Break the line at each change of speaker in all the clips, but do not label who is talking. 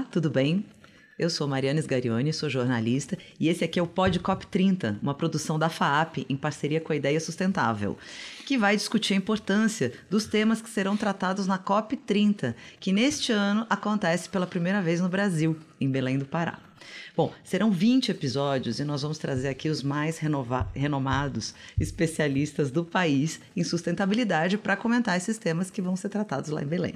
tudo bem? Eu sou Mariana Sgarioni, sou jornalista e esse aqui é o PodCop 30, uma produção da FAAP em parceria com a Ideia Sustentável, que vai discutir a importância dos temas que serão tratados na COP 30, que neste ano acontece pela primeira vez no Brasil, em Belém do Pará. Bom, serão 20 episódios e nós vamos trazer aqui os mais renomados especialistas do país em sustentabilidade para comentar esses temas que vão ser tratados lá em Belém.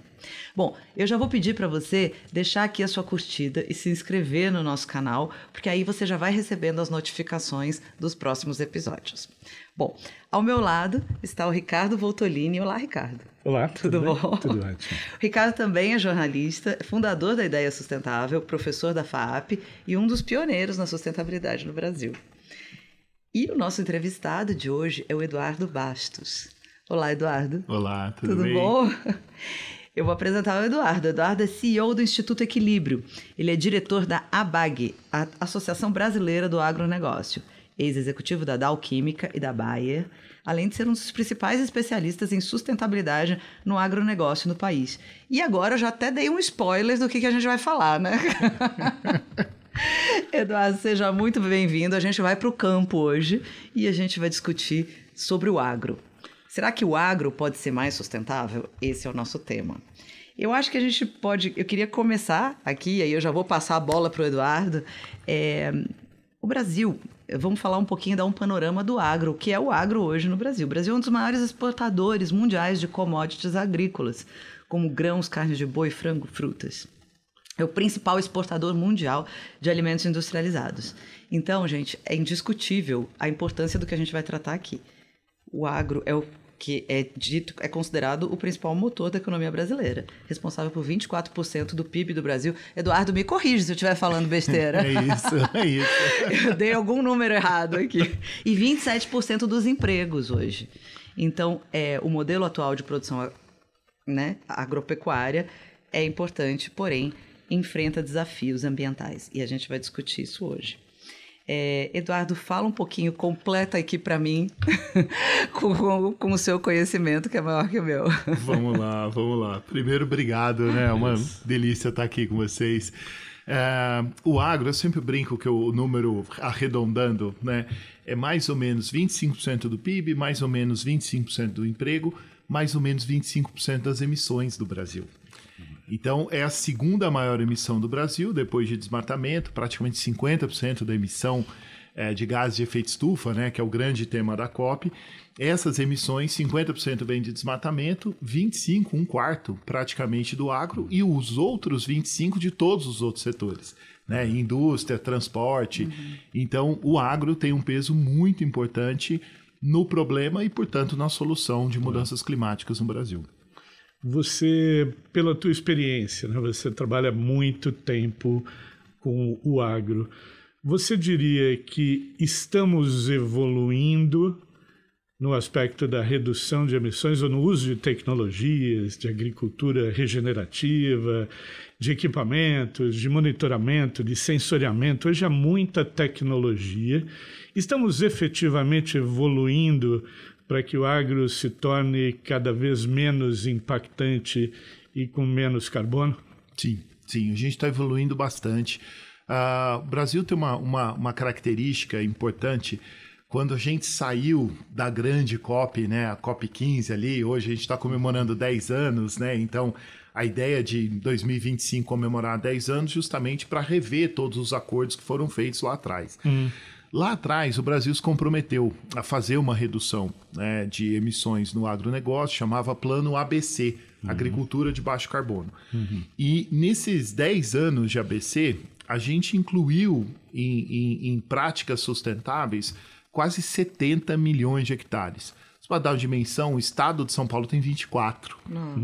Bom, eu já vou pedir para você deixar aqui a sua curtida e se inscrever no nosso canal, porque aí você já vai recebendo as notificações dos próximos episódios. Bom, ao meu lado está o Ricardo Voltolini. Olá, Ricardo.
Olá, tudo bom?
Tudo ótimo. O Ricardo também é jornalista, fundador da Ideia Sustentável, professor da FAAP e um dos pioneiros na sustentabilidade no Brasil. E o nosso entrevistado de hoje é o Eduardo Bastos. Olá, Eduardo.
Olá, tudo bem?
Tudo bom? Eu vou apresentar o Eduardo. O Eduardo é CEO do Instituto Equilíbrio. Ele é diretor da ABAG, a Associação Brasileira do Agronegócio, ex-executivo da Dow Química e da Bayer, além de ser um dos principais especialistas em sustentabilidade no agronegócio no país. E agora eu já até dei um spoiler do que a gente vai falar, né? Eduardo, seja muito bem-vindo. A gente vai para o campo hoje e a gente vai discutir sobre o agro. Será que o agro pode ser mais sustentável? Esse é o nosso tema. Eu acho que a gente pode... Eu queria começar aqui, aí eu já vou passar a bola para o Eduardo. O Brasil... Vamos falar um pouquinho, dar um panorama do agro, o que é o agro hoje no Brasil. O Brasil é um dos maiores exportadores mundiais de commodities agrícolas, como grãos, carne de boi, frango, frutas. É o principal exportador mundial de alimentos industrializados. Então, gente, é indiscutível a importância do que a gente vai tratar aqui. O agro é o que é considerado o principal motor da economia brasileira, responsável por 24% do PIB do Brasil. Eduardo, me corrige se eu estiver falando besteira.
É isso.
Eu dei algum número errado aqui. E 27% dos empregos hoje. Então, o modelo atual de produção, né, agropecuária é importante, porém, enfrenta desafios ambientais. E a gente vai discutir isso hoje. Eduardo, fala um pouquinho, completa aqui para mim com o seu conhecimento, que é maior que o meu.
Vamos lá. Primeiro, obrigado, né? É uma delícia estar aqui com vocês. O agro, eu sempre brinco que o número, arredondando, né, é mais ou menos 25% do PIB, mais ou menos 25% do emprego, mais ou menos 25% das emissões do Brasil. Então, é a segunda maior emissão do Brasil, depois de desmatamento, praticamente 50% da emissão de gases de efeito estufa, né, que é o grande tema da COP. Essas emissões, 50% vem de desmatamento, 25%, um quarto praticamente do agro, e os outros 25% de todos os outros setores, né, indústria, transporte. Então, o agro tem um peso muito importante no problema e, portanto, na solução de mudanças climáticas no Brasil.
Você, pela tua experiência, né, você trabalha muito tempo com o agro. Você diria que estamos evoluindo no aspecto da redução de emissões ou no uso de tecnologias, de agricultura regenerativa, de equipamentos, de monitoramento, de sensoriamento? Hoje há muita tecnologia. Estamos efetivamente evoluindo para que o agro se torne cada vez menos impactante e com menos carbono?
Sim, a gente está evoluindo bastante. O Brasil tem uma característica importante. Quando a gente saiu da grande COP, né, a COP 15 ali, hoje a gente está comemorando 10 anos, né, então a ideia de 2025 comemorar 10 anos justamente para rever todos os acordos que foram feitos lá atrás. Lá atrás, o Brasil se comprometeu a fazer uma redução, né, de emissões no agronegócio, chamava Plano ABC, Agricultura de Baixo Carbono. E nesses 10 anos de ABC, a gente incluiu em práticas sustentáveis quase 70 milhões de hectares. Para dar uma dimensão, o estado de São Paulo tem 24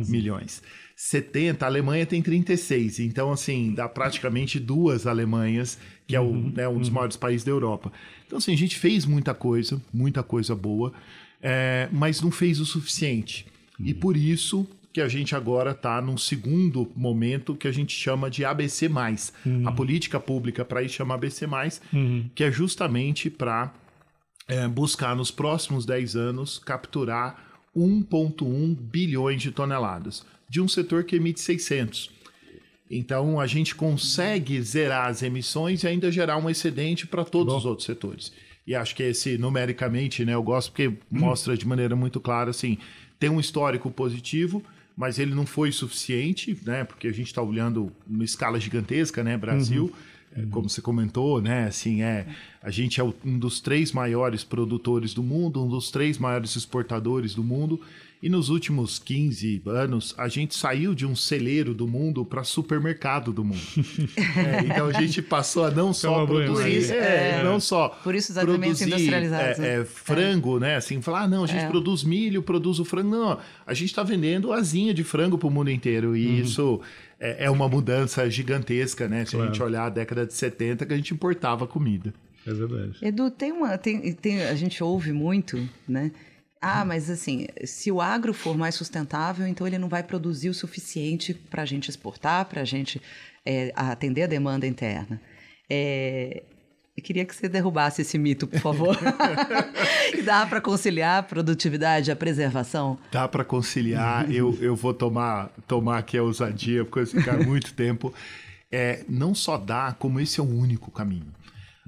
milhões. 70, a Alemanha tem 36. Então, assim, dá praticamente duas Alemanhas, que é um dos maiores países da Europa. Então, assim, a gente fez muita coisa boa, mas não fez o suficiente. E por isso que a gente agora está num segundo momento que a gente chama de ABC+. A política pública para isso chama ABC+, que é justamente para buscar nos próximos 10 anos capturar 1,1 bilhões de toneladas de um setor que emite 600. Então, a gente consegue zerar as emissões e ainda gerar um excedente para todos os outros setores. E acho que esse, numericamente, né, eu gosto porque mostra de maneira muito clara, assim, tem um histórico positivo, mas ele não foi suficiente, né, porque a gente está olhando uma escala gigantesca, né, Brasil, como você comentou, né, assim, a gente é um dos 3 maiores produtores do mundo, um dos 3 maiores exportadores do mundo, e nos últimos 15 anos, a gente saiu de um celeiro do mundo para supermercado do mundo. Então, a gente passou a não só produzir... não só
por isso os alimentos industrializados.
Frango, né? Assim, falar, não, a gente produz milho, produz o frango. Não, a gente está vendendo asinha de frango para o mundo inteiro. E isso é uma mudança gigantesca, né? Se a gente olhar a década de 70, que a gente importava comida.
É verdade.
Edu, a gente ouve muito, né? Mas assim, se o agro for mais sustentável, então ele não vai produzir o suficiente para a gente exportar, para a gente atender a demanda interna. Eu queria que você derrubasse esse mito, por favor. E dá para conciliar a produtividade, a preservação?
Dá para conciliar. Eu vou tomar aqui a ousadia, porque eu vou ficar muito tempo. Não só dá, como esse é o único caminho.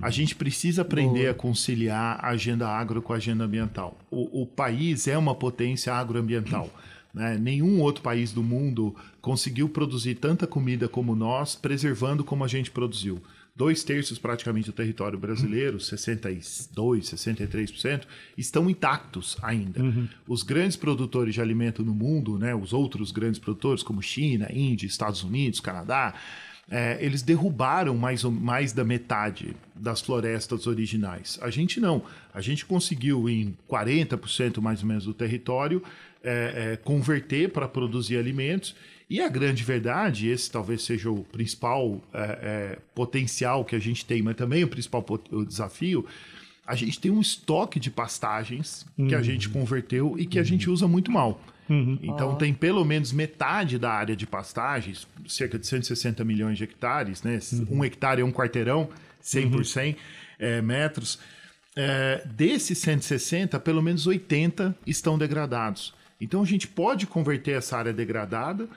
A gente precisa aprender a conciliar a agenda agro com a agenda ambiental. O país é uma potência agroambiental. Né? Nenhum outro país do mundo conseguiu produzir tanta comida como nós, preservando como a gente produziu. 2/3 praticamente do território brasileiro, 62%, 63%, estão intactos ainda. Os grandes produtores de alimento no mundo, né, os outros grandes produtores, como China, Índia, Estados Unidos, Canadá, eles derrubaram mais da metade das florestas originais. A gente não. A gente conseguiu, em 40% mais ou menos do território, converter para produzir alimentos. E a grande verdade, esse talvez seja o principal potencial que a gente tem, mas também o principal desafio, a gente tem um estoque de pastagens que a gente converteu e que a gente usa muito mal. Então, tem pelo menos metade da área de pastagens, cerca de 160 milhões de hectares, né? 1 hectare é um quarteirão, 100 por 100 metros. Desses 160, pelo menos 80 estão degradados. Então, a gente pode converter essa área degradada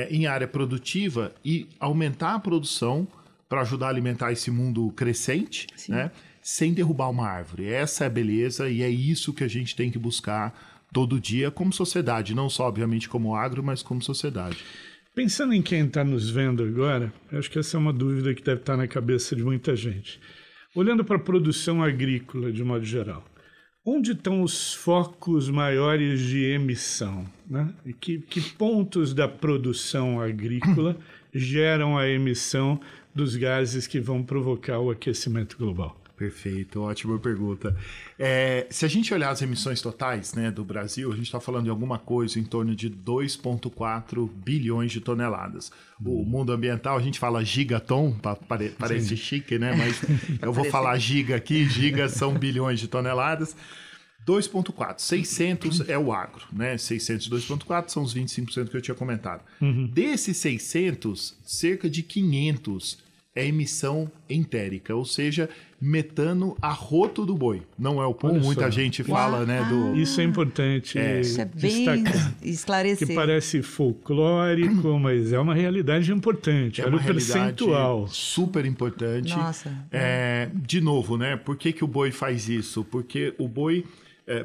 em área produtiva e aumentar a produção para ajudar a alimentar esse mundo crescente, né? Sem derrubar uma árvore. Essa é a beleza e é isso que a gente tem que buscar todo dia como sociedade, não só, obviamente, como agro, mas como sociedade.
Pensando em quem está nos vendo agora, acho que essa é uma dúvida que deve estar na cabeça de muita gente. Olhando para a produção agrícola, de modo geral, onde estão os focos maiores de emissão? Né? E que pontos da produção agrícola geram a emissão dos gases que vão provocar o aquecimento global?
Perfeito, ótima pergunta. Se a gente olhar as emissões totais, né, do Brasil, a gente está falando de alguma coisa em torno de 2,4 bilhões de toneladas. O mundo ambiental, a gente fala gigaton, parece chique, né? Mas eu vou falar giga aqui, giga são bilhões de toneladas. 2,4, 600 é o agro, né? 600 2,4 são os 25% que eu tinha comentado. Desses 600, cerca de 500 é emissão entérica, ou seja, metano a roto do boi. Não é o pum, muita gente fala, né?
Isso é importante
isso é bem esclarecer.
Que parece folclórico, mas é uma realidade importante. Olha o percentual.
Super importante.
Nossa.
De novo, né? Por que o boi faz isso? Porque o boi,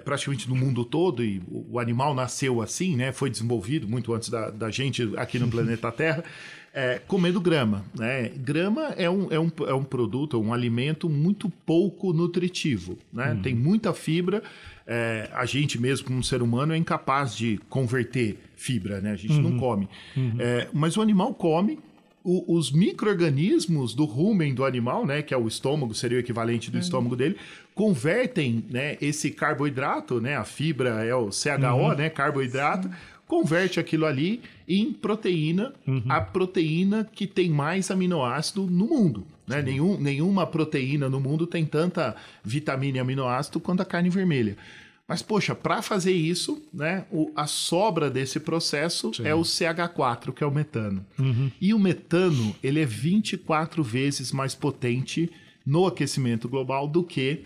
praticamente no mundo todo, e o animal nasceu assim, né? Foi desenvolvido muito antes da gente aqui no planeta Terra, comendo grama, né? Grama é um produto, um alimento muito pouco nutritivo, né? Tem muita fibra. A gente mesmo, como ser humano, é incapaz de converter fibra, né? A gente não come. Mas o animal come. Os micro-organismos do rumen do animal, né, que é o estômago, seria o equivalente do estômago dele, convertem, né, esse carboidrato, né, a fibra é o CHO, né, carboidrato, converte aquilo ali em proteína, a proteína que tem mais aminoácido no mundo. Né? Nenhuma proteína no mundo tem tanta vitamina e aminoácido quanto a carne vermelha. Mas, poxa, para fazer isso, né, a sobra desse processo é o CH4, que é o metano. E o metano, ele é 24 vezes mais potente no aquecimento global do que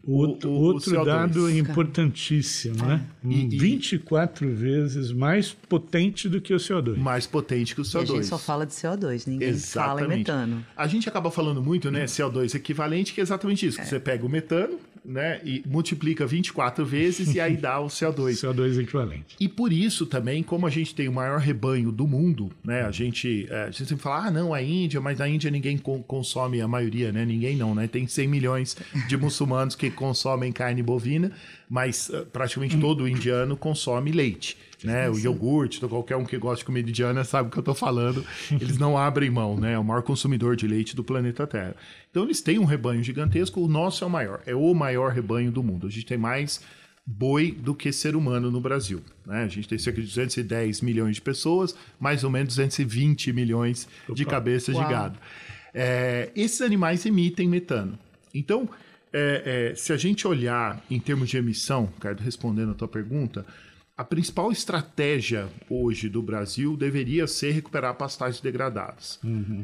Outro
CO2.
dado importantíssimo, né? 24 vezes mais potente do que o CO2.
Mais potente que o CO2.
E a gente só fala de CO2, ninguém fala em metano.
A gente acaba falando muito, né, CO2 equivalente, que é exatamente isso. Que você pega o metano, né, e multiplica 24 vezes e aí dá o CO2.
CO2 equivalente.
E por isso também, como a gente tem o maior rebanho do mundo, né, a gente sempre fala, não, a Índia, mas na Índia ninguém consome a maioria, né, ninguém não, né, tem 100 milhões de muçulmanos que consomem carne bovina, mas praticamente todo indiano consome leite, né, o iogurte, qualquer um que gosta de comida indiana sabe o que eu estou falando, eles não abrem mão, né, é o maior consumidor de leite do planeta Terra. Então eles têm um rebanho gigantesco, o nosso é o maior rebanho do mundo, a gente tem mais boi do que ser humano no Brasil, né? A gente tem cerca de 210 milhões de pessoas, mais ou menos 220 milhões de cabeças de gado. Esses animais emitem metano. Então, se a gente olhar em termos de emissão, Ricardo, respondendo a tua pergunta, a principal estratégia hoje do Brasil deveria ser recuperar pastagens degradadas.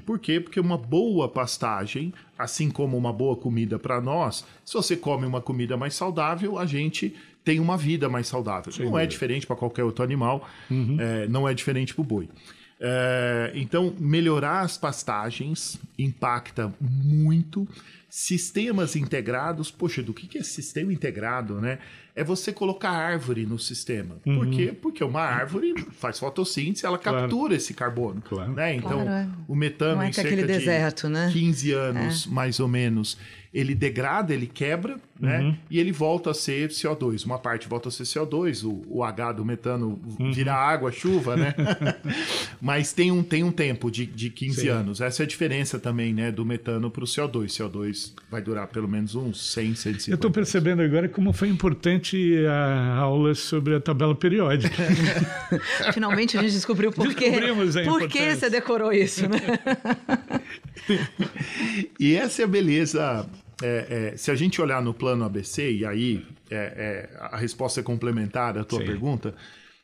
Por quê? Porque uma boa pastagem, assim como uma boa comida para nós, se você come uma comida mais saudável, a gente tem uma vida mais saudável. Não é diferente para qualquer outro animal, não é diferente para o boi. Então, melhorar as pastagens impacta muito. Sistemas integrados, poxa, do que é sistema integrado, né? É você colocar árvore no sistema. Por quê? Porque uma árvore faz fotossíntese, ela captura esse carbono. Né? Então, o metano em cerca de
deserto, né?
15 anos, mais ou menos, ele degrada, ele quebra, né? E ele volta a ser CO2. Uma parte volta a ser CO2, o H do metano vira água, chuva, né? Mas tem um tempo de 15 anos. Essa é a diferença também, né, do metano para o CO2. CO2 vai durar pelo menos uns 100, 150
Eu estou percebendo agora como foi importante a aula sobre a tabela periódica.
Finalmente a gente descobriu por que você decorou isso, né?
E essa é a beleza. Se a gente olhar no plano ABC, e aí a resposta é complementar à tua pergunta,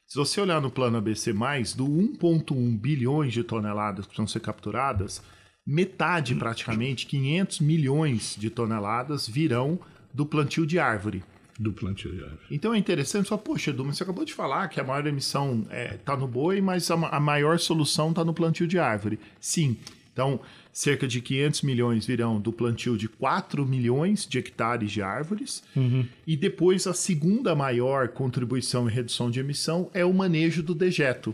se você olhar no plano ABC+, do 1,1 bilhões de toneladas que precisam ser capturadas, metade praticamente, 500 milhões de toneladas, virão do plantio de árvore. Então é interessante, poxa, Edu, mas você acabou de falar que a maior emissão está no boi, mas a maior solução está no plantio de árvore. Sim, então cerca de 500 milhões virão do plantio de 4 milhões de hectares de árvores, e depois a segunda maior contribuição em redução de emissão é o manejo do dejeto,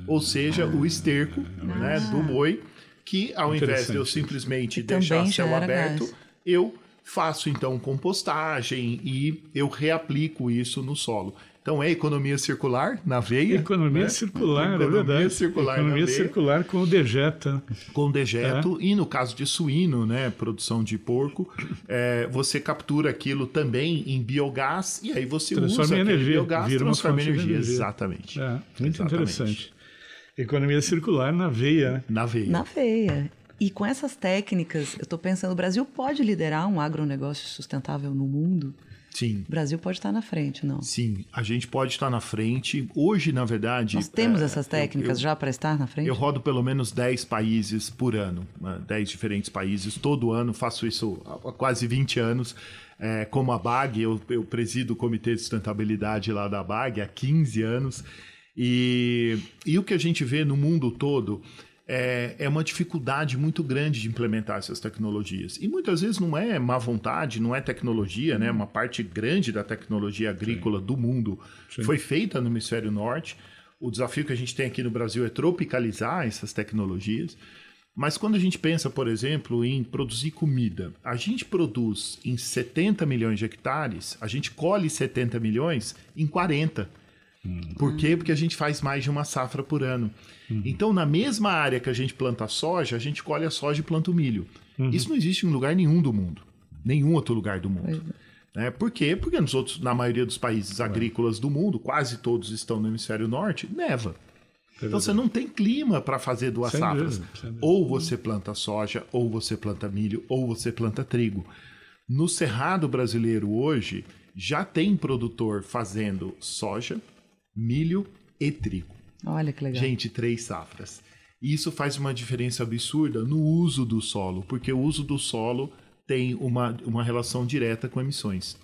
ou seja, o esterco, né, do boi, que ao invés de eu simplesmente deixar céu aberto, eu faço então compostagem e eu reaplico isso no solo. Então é economia circular na veia.
Economia circular, é verdade. Economia circular com o dejeto.
Com o dejeto. E no caso de suíno, né, produção de porco, você captura aquilo também em biogás e aí você
transforma
usa
aquele
biogás, transforma em energia.
Exatamente. Muito interessante. Economia circular na veia, né?
Na
veia. E com essas técnicas, eu estou pensando, o Brasil pode liderar um agronegócio sustentável no mundo?
Sim.
O Brasil pode estar na frente, não?
Sim, a gente pode estar na frente. Hoje, na verdade...
Nós temos essas técnicas já para estar na frente?
Eu rodo pelo menos 10 países por ano, 10 diferentes países. Todo ano, faço isso há quase 20 anos. Como a BAG, eu presido o Comitê de Sustentabilidade lá da BAG há 15 anos. E o que a gente vê no mundo todo é uma dificuldade muito grande de implementar essas tecnologias. E muitas vezes não é má vontade, não é tecnologia, né? Uma parte grande da tecnologia agrícola do mundo foi feita no hemisfério norte. O desafio que a gente tem aqui no Brasil é tropicalizar essas tecnologias. Mas quando a gente pensa, por exemplo, em produzir comida, a gente produz em 70 milhões de hectares, a gente colhe 70 milhões em 40. Por quê? Porque a gente faz mais de uma safra por ano. Então, na mesma área que a gente planta soja, a gente colhe a soja e planta o milho. Isso não existe em lugar nenhum do mundo. Nenhum outro lugar do mundo. Por quê? Porque na maioria dos países agrícolas do mundo, quase todos estão no hemisfério norte, neva. Então, você não tem clima para fazer duas safras. Ou você planta soja, ou você planta milho, ou você planta trigo. No Cerrado brasileiro hoje, já tem produtor fazendo soja, milho e trigo.
Olha que legal.
Gente, 3 safras. E isso faz uma diferença absurda no uso do solo, porque o uso do solo tem uma relação direta com emissões.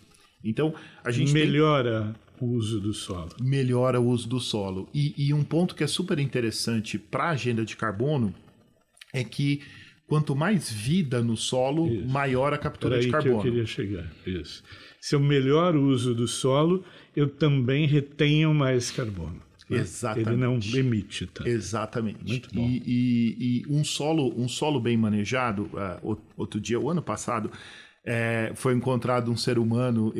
Então, a gente
melhora o uso do solo.
Melhora o uso do solo. E um ponto que é super interessante para a agenda de carbono é que quanto mais vida no solo, maior a captura de carbono.
Que eu queria chegar. Isso. Se eu melhoro o uso do solo, eu também retenho mais carbono.
Exatamente.
Ele não emite tanto.
Exatamente.
Muito bom.
E um solo bem manejado, outro dia, o ano passado, foi encontrado um ser humano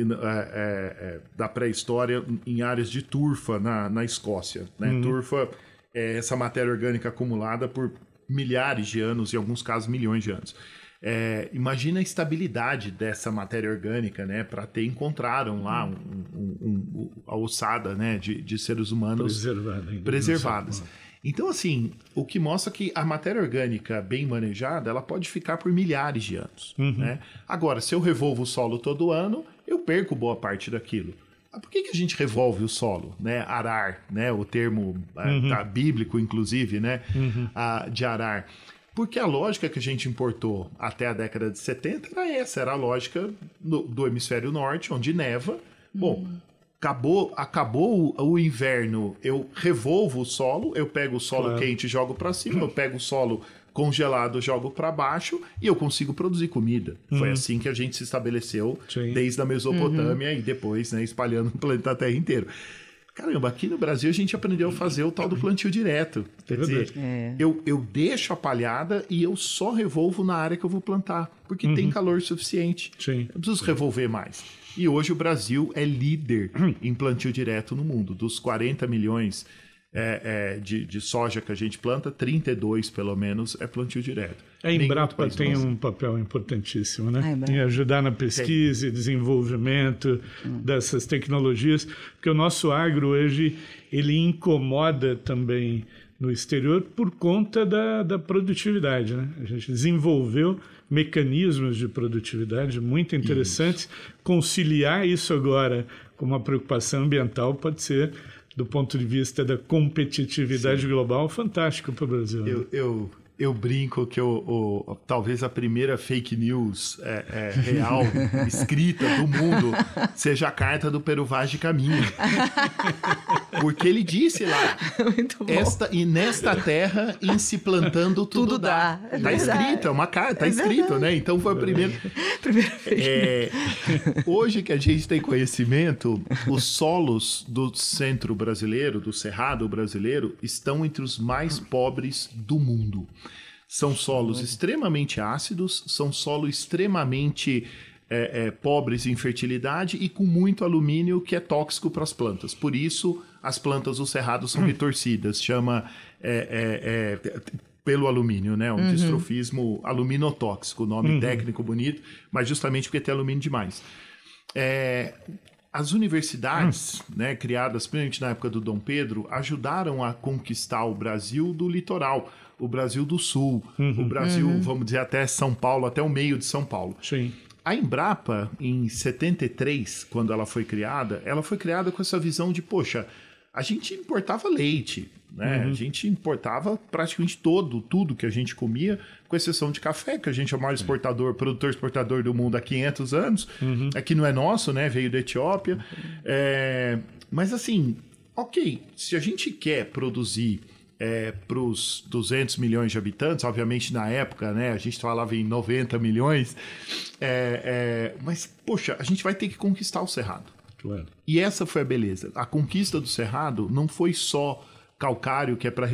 da pré-história em áreas de turfa na Escócia. Né? Turfa é essa matéria orgânica acumulada por milhares de anos, em alguns casos milhões de anos. Imagina a estabilidade dessa matéria orgânica, né? Encontraram lá a ossada, né? de seres humanos preservadas. Então, assim, o que mostra que a matéria orgânica bem manejada, ela pode ficar por milhares de anos. Né? Agora, se eu revolvo o solo todo ano, eu perco boa parte daquilo. Por que a gente revolve o solo? Né? Arar, né? O termo bíblico, inclusive, né? De arar. Porque a lógica que a gente importou até a década de 70 era essa, era a lógica do hemisfério norte, onde neva. Bom, acabou o inverno, eu revolvo o solo, eu pego o solo quente e jogo para cima, eu pego o solo congelado, jogo para baixo e eu consigo produzir comida. Foi assim que a gente se estabeleceu desde a Mesopotâmia e depois, né, espalhando o planeta Terra inteiro. Caramba, aqui no Brasil a gente aprendeu a fazer o tal do plantio direto. Quer dizer, eu deixo a palhada e eu só revolvo na área que eu vou plantar, porque tem calor suficiente. Eu preciso revolver mais. E hoje o Brasil é líder em plantio direto no mundo. Dos 40 milhões de soja que a gente planta, 32 pelo menos é plantio direto.
A Embrapa tem um papel importantíssimo, né? Em ajudar na pesquisa e desenvolvimento dessas tecnologias, porque o nosso agro hoje, ele incomoda também no exterior por conta da produtividade, né? A gente desenvolveu mecanismos de produtividade muito interessantes. Conciliar isso agora com uma preocupação ambiental pode ser, do ponto de vista da competitividade global, fantástico para o Brasil.
Eu brinco que talvez a primeira fake news real, escrita do mundo, seja a carta do Pero Vaz de Caminha. Porque ele disse lá, e nesta terra, em se plantando, tudo dá. Está escrito, é uma carta, está escrito, né? Então foi a primeira hoje que a gente tem conhecimento, os solos do centro brasileiro, do Cerrado brasileiro, estão entre os mais pobres do mundo. São solos extremamente ácidos, são solos extremamente pobres em fertilidade e com muito alumínio que é tóxico para as plantas. Por isso, as plantas do Cerrado são retorcidas, chama pelo alumínio, né? Um distrofismo aluminotóxico, nome técnico bonito, mas justamente porque tem alumínio demais. As universidades, né, criadas principalmente na época do Dom Pedro, ajudaram a conquistar o Brasil do litoral, o Brasil do Sul, o Brasil, vamos dizer, até São Paulo, até o meio de São Paulo.
Sim.
A Embrapa, em 73, quando ela foi criada com essa visão de, poxa, a gente importava leite, né? A gente importava praticamente tudo que a gente comia, com exceção de café, que a gente é o maior produtor exportador do mundo há 500 anos. Aqui não é nosso, né? Veio da Etiópia. Mas assim, ok, se a gente quer produzir para os 200 milhões de habitantes, obviamente na época, né, a gente falava em 90 milhões, mas, poxa, a gente vai ter que conquistar o Cerrado.
Claro.
E essa foi a beleza. A conquista do Cerrado não foi só calcário, que é para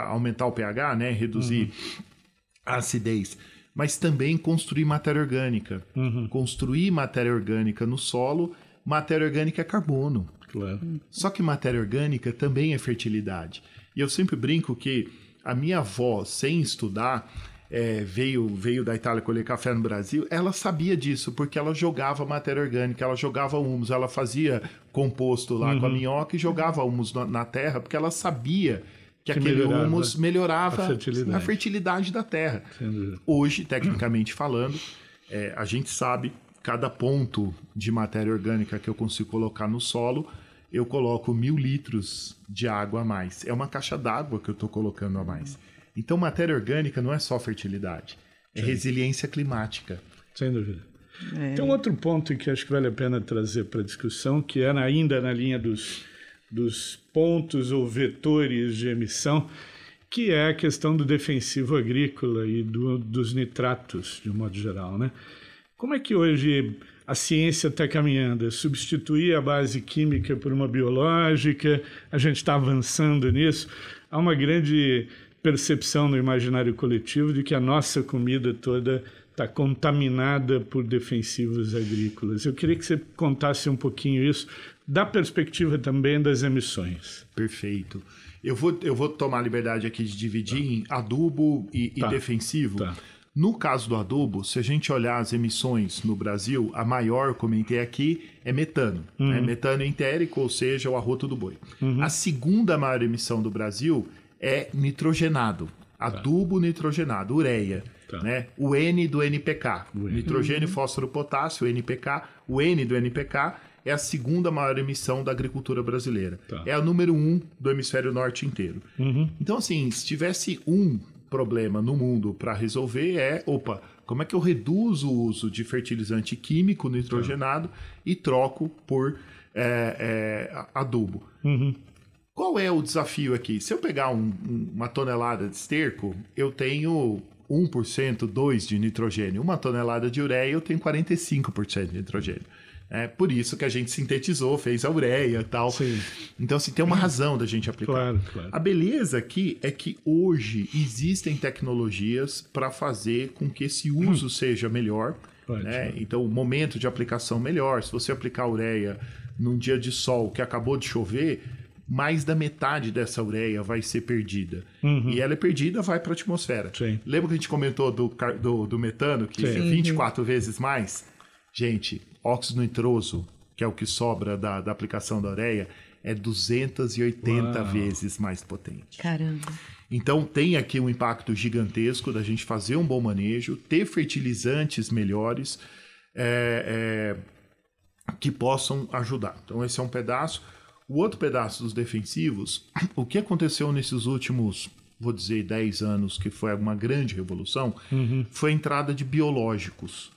aumentar o pH, né, reduzir a acidez, mas também construir matéria orgânica. Construir matéria orgânica no solo, matéria orgânica é carbono.
Claro.
Só que matéria orgânica também é fertilidade. E eu sempre brinco que a minha avó, sem estudar, veio da Itália colher café no Brasil, ela sabia disso, porque ela jogava matéria orgânica, ela jogava humus, ela fazia composto lá com a minhoca e jogava humus na terra, porque ela sabia que aquele humus melhorava a fertilidade da terra. Hoje, tecnicamente falando, a gente sabe, cada ponto de matéria orgânica que eu consigo colocar no solo, eu coloco 1000 litros de água a mais. É uma caixa d'água que eu estou colocando a mais. Então, matéria orgânica não é só fertilidade, é resiliência climática.
Sem dúvida. Tem um outro ponto que acho que vale a pena trazer para a discussão, que é ainda na linha dos pontos ou vetores de emissão, que é a questão do defensivo agrícola e dos nitratos, de um modo geral, né? Como é que hoje a ciência está caminhando? Substituir a base química por uma biológica? A gente está avançando nisso? Há uma grande percepção no imaginário coletivo de que a nossa comida toda está contaminada por defensivos agrícolas. Eu queria que você contasse um pouquinho isso, da perspectiva também das emissões.
Perfeito. Eu vou tomar a liberdade aqui de dividir em adubo e defensivo. Tá. No caso do adubo, se a gente olhar as emissões no Brasil, a maior, comentei aqui, é metano. Né? Metano entérico, ou seja, o arroto do boi. A segunda maior emissão do Brasil é nitrogenado. Adubo nitrogenado, ureia. Tá. Né? O N do NPK, nitrogênio, fósforo, potássio, NPK. O N do NPK é a segunda maior emissão da agricultura brasileira. Tá. É a número 1 do hemisfério norte inteiro. Então, assim, se tivesse um problema no mundo para resolver como é que eu reduzo o uso de fertilizante químico nitrogenado e troco por adubo? Qual é o desafio aqui? Se eu pegar uma tonelada de esterco, eu tenho 1%, 2% de nitrogênio. Uma tonelada de ureia, eu tenho 45% de nitrogênio. É por isso que a gente sintetizou, fez a ureia e tal. Sim. Então, assim, tem uma razão da gente aplicar. Claro. A beleza aqui é que hoje existem tecnologias para fazer com que esse uso seja melhor. Né? Então, o momento de aplicação melhor. Se você aplicar ureia num dia de sol que acabou de chover, mais da metade dessa ureia vai ser perdida. E ela é perdida, vai para a atmosfera. Sim. Lembra que a gente comentou do metano, que é 24 vezes mais? Gente, óxido nitroso, que é o que sobra da aplicação da ureia, é 280 vezes mais potente.
Caramba!
Então, tem aqui um impacto gigantesco da gente fazer um bom manejo, ter fertilizantes melhores que possam ajudar. Então, esse é um pedaço. O outro pedaço dos defensivos, o que aconteceu nesses últimos, vou dizer, 10 anos, que foi uma grande revolução, foi a entrada de biológicos.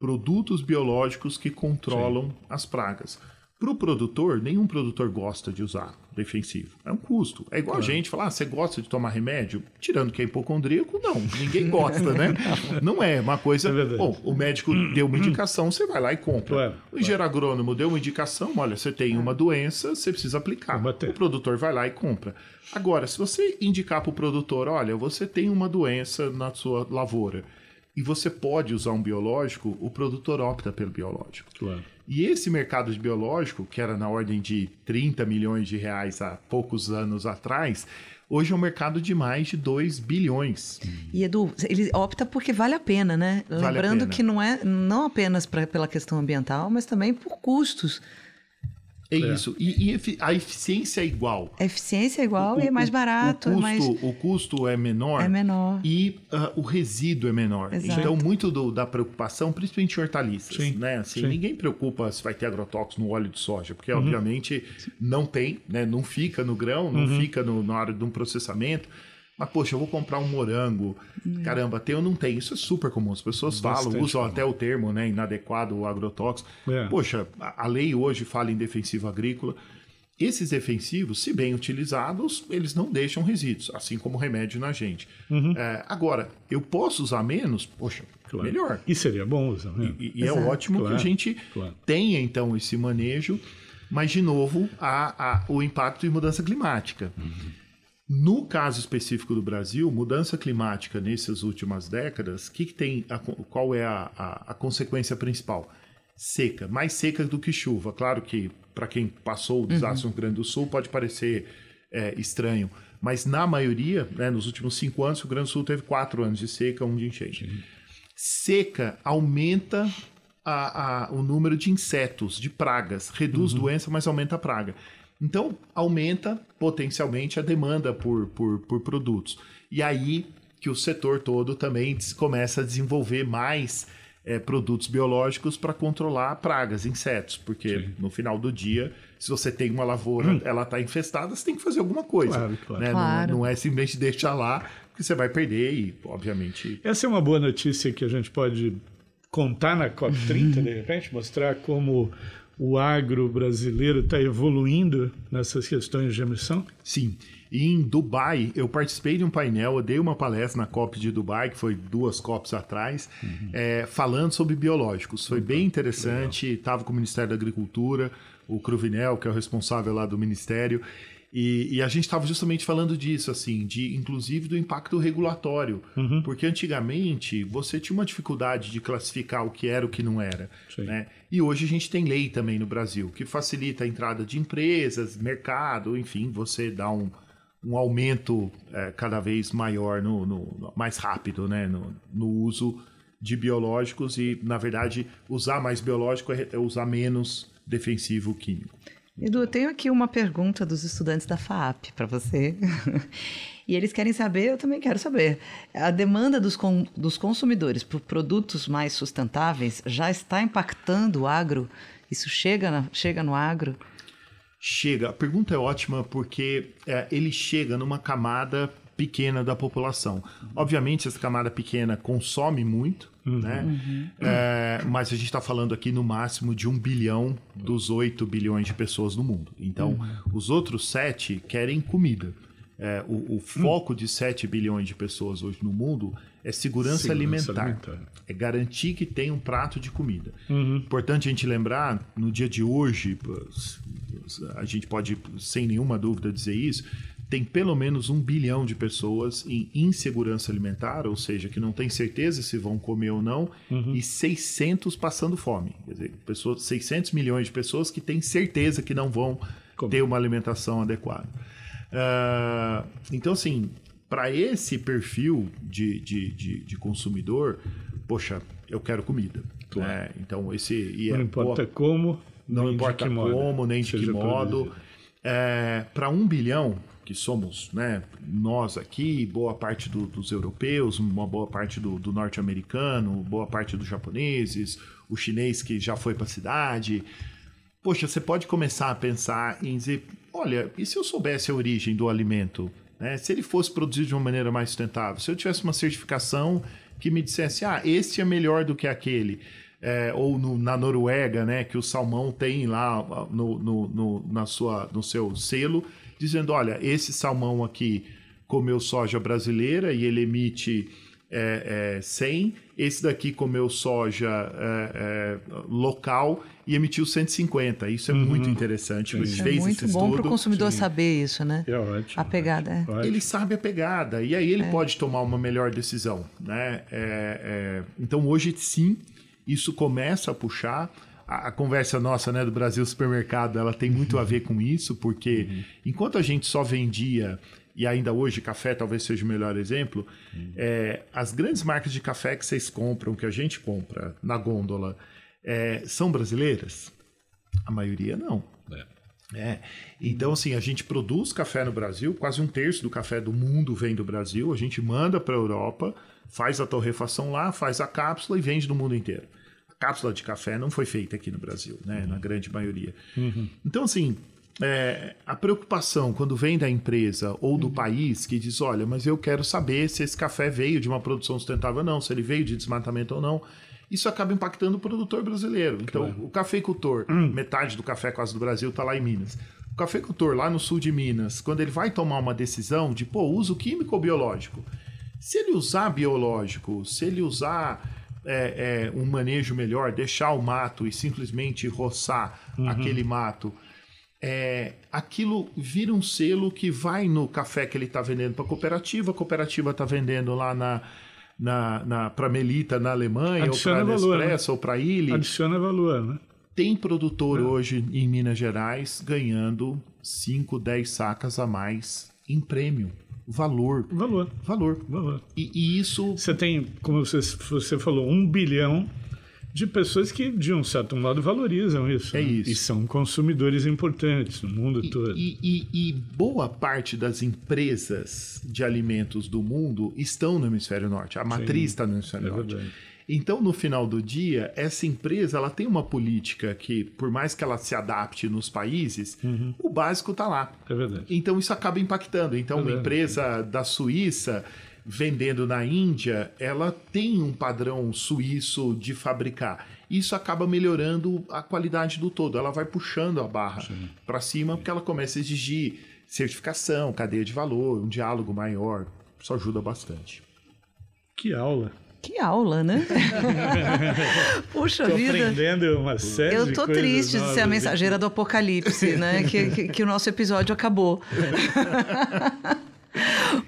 Produtos biológicos que controlam as pragas. Para o produtor, nenhum produtor gosta de usar defensivo. É um custo. É igual a gente falar, você gosta de tomar remédio? Tirando que é hipocondríaco, não. Ninguém gosta, né? Não é uma coisa... Bom, o médico deu uma indicação, você vai lá e compra. O engenheiro agrônomo deu uma indicação, olha, você tem uma doença, você precisa aplicar. O produtor vai lá e compra. Agora, se você indicar para o produtor, olha, você tem uma doença na sua lavoura, e você pode usar um biológico, o produtor opta pelo biológico. E esse mercado de biológico, que era na ordem de 30 milhões de reais há poucos anos atrás, hoje é um mercado de mais de 2 bilhões.
E, Edu, ele opta porque vale a pena, né? Lembrando que não apenas pela questão ambiental, mas também por custos.
É isso. E a eficiência é igual.
A eficiência é igual e é mais barato.
O custo é menor.
É menor.
E o resíduo é menor. Exato. Então, muito da preocupação, principalmente em hortaliças. Né? Assim, ninguém preocupa se vai ter agrotóxico no óleo de soja, porque, obviamente, não tem, né? Não fica no grão, não fica na hora de um processamento. Mas, poxa, eu vou comprar um morango. Caramba, tem ou não tem? Isso é super comum. As pessoas usam até o termo, né, inadequado, o agrotóxico. Poxa, a lei hoje fala em defensivo agrícola. Esses defensivos, se bem utilizados, eles não deixam resíduos, assim como o remédio na gente. Agora, eu posso usar menos? Poxa, melhor.
E seria bom usar menos.
E é ótimo que a gente tenha, então, esse manejo. Mas, de novo, o impacto de mudança climática. No caso específico do Brasil, mudança climática nessas últimas décadas, qual é a consequência principal? Seca, mais seca do que chuva. Claro que para quem passou o desastre no Rio Grande do Sul pode parecer estranho, mas na maioria, né, nos últimos 5 anos, o Rio Grande do Sul teve 4 anos de seca, 1 de enchente. Seca aumenta o número de insetos, de pragas, reduz doença, mas aumenta a praga. Então, aumenta potencialmente a demanda por produtos. E aí que o setor todo também começa a desenvolver mais produtos biológicos para controlar pragas, insetos. Porque no final do dia, se você tem uma lavoura, ela está infestada, você tem que fazer alguma coisa. Né? Não é simplesmente deixar lá, porque você vai perder e, obviamente...
Essa é uma boa notícia que a gente pode contar na COP30, de repente, mostrar como o agro brasileiro está evoluindo nessas questões de emissão?
Sim. E em Dubai, eu participei de um painel, eu dei uma palestra na COP de Dubai, que foi 2 COPs atrás, falando sobre biológicos. Foi bem interessante, estava com o Ministério da Agricultura, o Cruvinel, que é o responsável lá do Ministério, e a gente estava justamente falando disso, assim, inclusive do impacto regulatório, porque antigamente você tinha uma dificuldade de classificar o que era e o que não era, né? E hoje a gente tem lei também no Brasil, que facilita a entrada de empresas, mercado, enfim, você dá um aumento cada vez maior, mais rápido, né? no uso de biológicos e, na verdade, usar mais biológico é usar menos defensivo químico.
Edu, eu tenho aqui uma pergunta dos estudantes da FAAP para você. E eles querem saber, eu também quero saber. A demanda dos consumidores por produtos mais sustentáveis já está impactando o agro? Isso chega no agro?
Chega. A pergunta é ótima porque ele chega numa camada pequena da população. Obviamente, essa camada pequena consome muito, né? Mas a gente está falando aqui no máximo de 1 bilhão dos 8 bilhões de pessoas no mundo. Então, os outros 7 querem comida. O foco de 7 bilhões de pessoas hoje no mundo é segurança alimentar. É garantir que tem um prato de comida. Importante a gente lembrar, no dia de hoje, a gente pode, sem nenhuma dúvida, dizer isso, tem pelo menos 1 bilhão de pessoas em insegurança alimentar, ou seja, que não tem certeza se vão comer ou não, e 600 passando fome. Quer dizer, 600 milhões de pessoas que têm certeza que não vão ter uma alimentação adequada. Então, assim, para esse perfil de consumidor, poxa, eu quero comida. Claro. Então,
não importa como,
não importa como, nem de que modo. Para 1 bilhão, que somos, né, nós aqui, boa parte dos europeus, uma boa parte do norte-americano, boa parte dos japoneses, o chinês que já foi para a cidade. Poxa, você pode começar a pensar em dizer, olha, e se eu soubesse a origem do alimento? Né? Se ele fosse produzido de uma maneira mais sustentável, se eu tivesse uma certificação que me dissesse, este é melhor do que aquele, ou na Noruega, né, que o salmão tem lá no seu selo, dizendo, olha, esse salmão aqui comeu soja brasileira e ele emite 100, esse daqui comeu soja local e emitiu 150. Isso é muito interessante.
Isso é muito bom para o consumidor saber isso, né?
É ótimo.
A pegada.
Ele sabe a pegada e aí ele pode tomar uma melhor decisão, né? Então hoje sim, isso começa a puxar. A conversa nossa, né, do Brasil Supermercado, ela tem muito a ver com isso, porque enquanto a gente só vendia, e ainda hoje café talvez seja o melhor exemplo, as grandes marcas de café que vocês compram, que a gente compra na gôndola, são brasileiras? A maioria não. Então, assim, a gente produz café no Brasil, quase 1/3 do café do mundo vem do Brasil, a gente manda para a Europa, faz a torrefação lá, faz a cápsula e vende no mundo inteiro. A cápsula de café não foi feita aqui no Brasil, né? Na grande maioria. Então, assim, a preocupação quando vem da empresa ou do país que diz, olha, mas eu quero saber se esse café veio de uma produção sustentável ou não, se ele veio de desmatamento ou não, isso acaba impactando o produtor brasileiro. Então, o cafeicultor, metade do café quase do Brasil está lá em Minas. O cafeicultor lá no sul de Minas, quando ele vai tomar uma decisão de, uso químico ou biológico? Se ele usar biológico, se ele usar um manejo melhor, deixar o mato e simplesmente roçar aquele mato, aquilo vira um selo que vai no café que ele está vendendo para a cooperativa está vendendo lá para Melita na Alemanha,
adiciona
ou para Nespresso,
né?
ou para Illy.
Adiciona valor, né?
Tem produtor hoje em Minas Gerais ganhando 5, 10 sacas a mais em prêmio. Valor. E isso...
Você tem, como você falou, 1 bilhão de pessoas que, de um certo modo, valorizam isso.
Isso.
E são consumidores importantes no mundo todo.
E boa parte das empresas de alimentos do mundo estão no Hemisfério Norte. A matriz está no Hemisfério Norte.
Verdade.
Então, no final do dia, essa empresa ela tem uma política que, por mais que ela se adapte nos países, o básico está lá.
É verdade.
Então, isso acaba impactando. Então, uma empresa da Suíça vendendo na Índia, ela tem um padrão suíço de fabricar. Isso acaba melhorando a qualidade do todo. Ela vai puxando a barra para cima porque ela começa a exigir certificação, cadeia de valor, um diálogo maior. Isso ajuda bastante.
Que aula!
Que aula, né? Puxa
Tô
vida.
aprendendo uma série
Eu tô
de coisas
triste de ser a
novas.
mensageira do apocalipse, né? Que o nosso episódio acabou.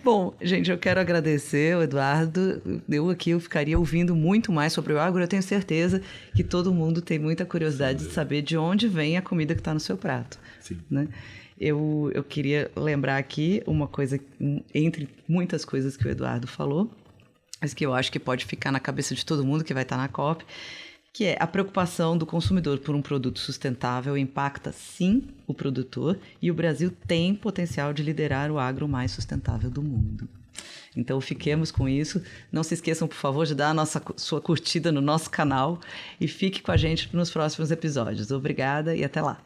Bom, gente, eu quero agradecer o Eduardo. Eu ficaria ouvindo muito mais sobre o agro. Eu tenho certeza que todo mundo tem muita curiosidade de saber de onde vem a comida que está no seu prato.
Sim.
Né? Eu queria lembrar aqui uma coisa, entre muitas coisas que o Eduardo falou, mas que eu acho que pode ficar na cabeça de todo mundo que vai estar na COP, que é a preocupação do consumidor por um produto sustentável impacta, sim, o produtor, e o Brasil tem potencial de liderar o agro mais sustentável do mundo. Então, fiquemos com isso. Não se esqueçam, por favor, de dar sua curtida no nosso canal e fique com a gente nos próximos episódios. Obrigada e até lá!